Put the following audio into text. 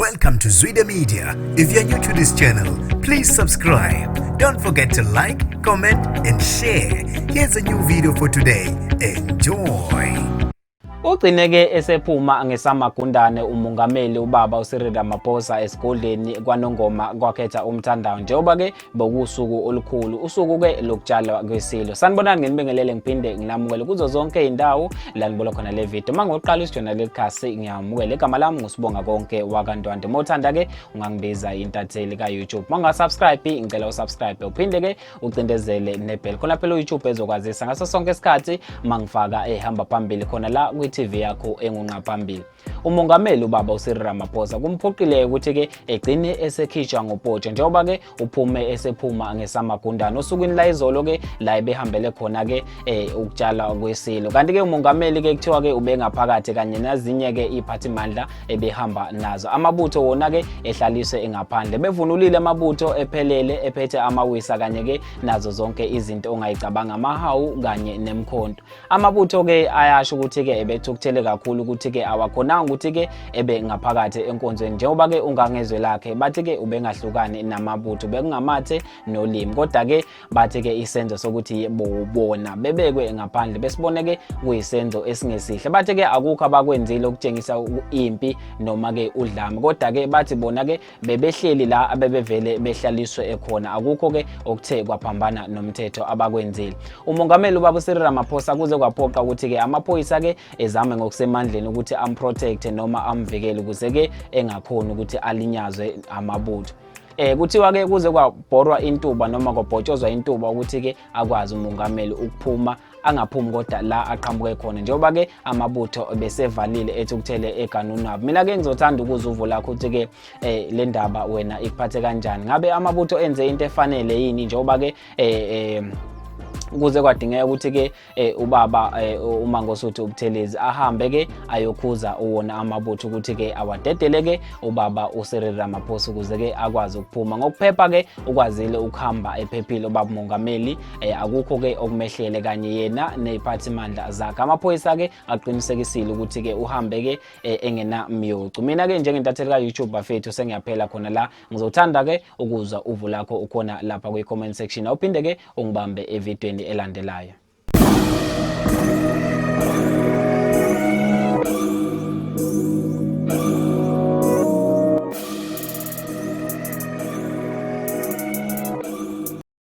Welcome to Zwida Media. If you're new to this channel, please subscribe. Don't forget to like, comment and share. Here's a new video for today. Enjoy. Ugcineke esephuma ngesamagundane umongameli ubaba uCyril Ramaphosa esigodleni kwaNongoma kwakhetha umthandayo njengoba ke bokusuku olukhulu usuku ke lokutshalwa kwesilo. Sanibonani ngenibingelele ngiphinde nginamukele kuzo zonke indawo la nibola khona le video. Mangoqala isijournal lekhasi ngiyamukele igama lami ngusibonga konke wakantwande. Mothanda ke ungangibiza intatheli ka YouTube. Mangasubscribe ngicela usubscribe uphinde ke ucindezele nebell. Khona phela uYouTube ezokwazisa ngaso sonke isikhathi mangifaka ehamba phambili khona la TV yakho engunqa phambili. Umongameli ubaba uCyril Ramaphosa kumphoqile ukuthi ke egcine esekhishwa ngopotshe njengoba ke uphume esephuma ngesamagundane osukwini la izolo ke la ebehambele khona ke ukutshala kwesilo. Kanti ke umongameli ke kuthiwa ke ubengaphakathi kanye nazinye ke iphathimandla ebehamba nazo. Amabutho wona ke ehlaliswe engaphandle. Bevunulile amabutho ephelele ephethe amawisa kanye ke nazo zonke izinto ongayicabanga amahawu kanye nemkhonto. Amabutho ke ayasho ukuthi ke ebethukuthele kakhulu ukuthi ke awakhonanga ukuthi ke ebe ngaphakathi enkonzweni njengoba ke ungangezwe lakhe bathi ke ubengahlukani namabutho bekungamathe nolimi kodwa ke bathi ke isenzo sokuthi ubona bebekwe ngaphandle besibone ke kuyisenzo esingesihle bathi ke akukho abakwenzile ukutshengisa impi noma ke udlame kodwa ke bathi bona ke bebehleli la abebevele behlaliswe ekhona akukho ke okuthe kwaphambana nomthetho abakwenzile. Umongameli ubaba uCyril Ramaphosa kuze kwaphoqa ukuthi ke amaphoyisa ke ezame ngokusemandleni ukuthi amprotect noma amvikele ukuze ke engakhona ukuthi alinyazwe amabutho. Kuthiwa ke kuze kwabhorwa intuba noma kwabhotshozwa intuba ukuthi ke akwazi umongameli ukuphuma angaphumi kodwa la aqhamuke khona njengoba ke amabutho besevalile ethi ukuthele eganuni wabo. Mina ke ngizothanda ukuzuva lakho ukuthi ke le ndaba wena ikuphathe kanjani. Ngabe amabutho enze into efanele yini njengoba ke kuze kwadingeka ukuthi ke ubaba uMangosuthu Buthelezi ahambe ke ayokhuza uwona amabutho ukuthi ke awadedele ke ubaba uCyril Ramaphosa ukuze ke akwazi ukuphuma ngokuphepha ke ukwazile ukuhamba ephephile ubaba umongameli akukho ke okumehlele kanye yena neziphathimandla zakhe. Amaphoyisa ke aqinisekisile ukuthi ke uhambe ke engena myocu. Mina ke njengentatheli ka YouTube bafethu sengiyaphela khona la ngizothanda ke ukuzwa uvu lakho ukhona lapha kwi comment section awuphinde ke ungibambe evidweni elandelayo.